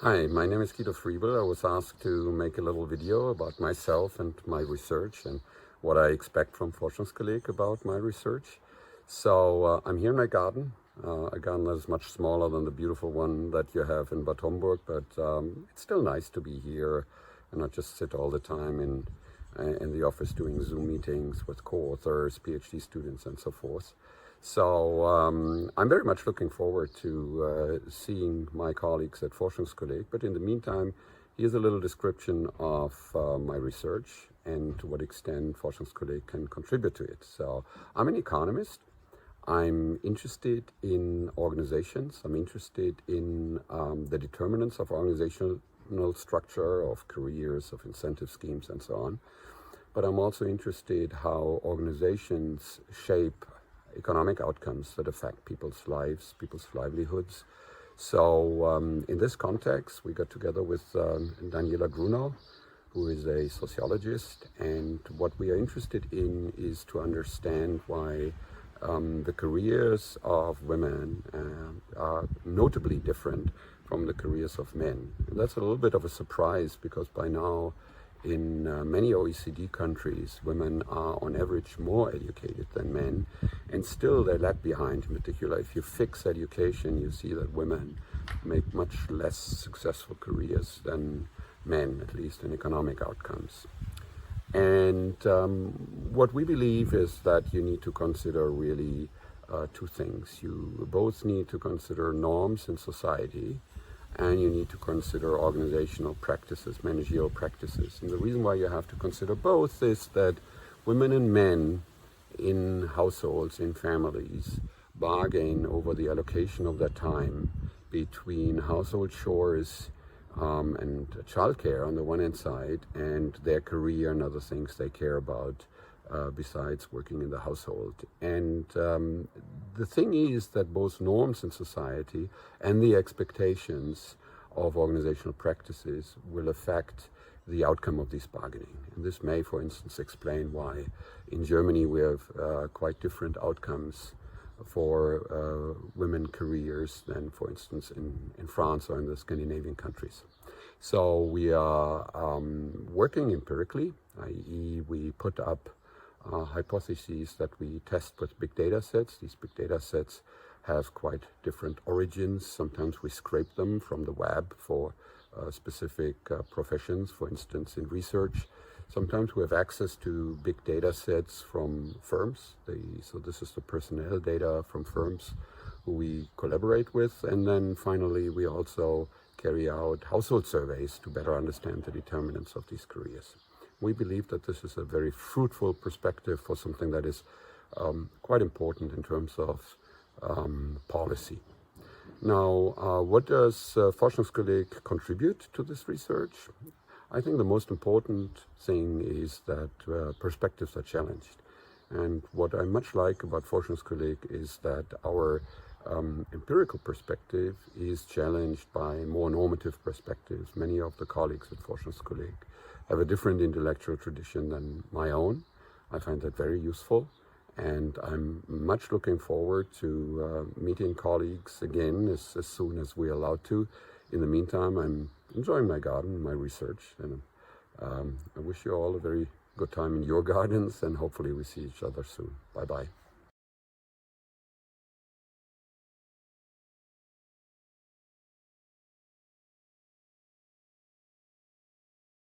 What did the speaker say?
Hi, my name is Guido Friebel. I was asked to make a little video about myself and my research and what I expect from Forschungskolleg about my research. So I'm here in my garden, a garden that is much smaller than the beautiful one that you have in Bad Homburg, but it's still nice to be here and not just sit all the time in the office doing Zoom meetings with co-authors, PhD students, and so forth. So I'm very much looking forward to seeing my colleagues at Forschungskolleg. But in the meantime, here's a little description of my research and to what extent Forschungskolleg can contribute to it. So I'm an economist. I'm interested in organizations. I'm interested in the determinants of organizational structure, of careers, of incentive schemes, and so on. But I'm also interested how organizations shape economic outcomes that affect people's lives, people's livelihoods. So in this context, we got together with Daniela Grunow, who is a sociologist, and what we are interested in is to understand why the careers of women are notably different from the careers of men. And that's a little bit of a surprise because by now in many OECD countries, women are on average more educated than men, and still they lag behind. In particular, if you fix education, you see that women make much less successful careers than men, at least in economic outcomes. And what we believe is that you need to consider really two things. You both need to consider norms in society, and you need to consider organizational practices, managerial practices. And the reason why you have to consider both is that women and men in households, in families, bargain over the allocation of their time between household chores and childcare on the one hand side, and their career and other things they care about besides working in the household. And the thing is that both norms in society and the expectations of organizational practices will affect the outcome of this bargaining. And this may, for instance, explain why in Germany we have quite different outcomes for women careers than, for instance, in France or in the Scandinavian countries. So we are working empirically, i.e. we put up hypotheses that we test with big data sets. These big data sets have quite different origins. Sometimes we scrape them from the web for specific professions, for instance, in research. Sometimes we have access to big data sets from firms. So this is the personnel data from firms who we collaborate with. And then finally, we also carry out household surveys to better understand the determinants of these careers. We believe that this is a very fruitful perspective for something that is quite important in terms of policy. Now, what does Forschungskolleg contribute to this research? I think the most important thing is that perspectives are challenged. And what I much like about Forschungskolleg is that our empirical perspective is challenged by more normative perspectives. Many of the colleagues at Forschungskolleg have a different intellectual tradition than my own. I find that very useful, and I'm much looking forward to meeting colleagues again as soon as we're allowed to. In the meantime, I'm enjoying my garden, my research, and I wish you all a very good time in your gardens, and hopefully we see each other soon. Bye-bye.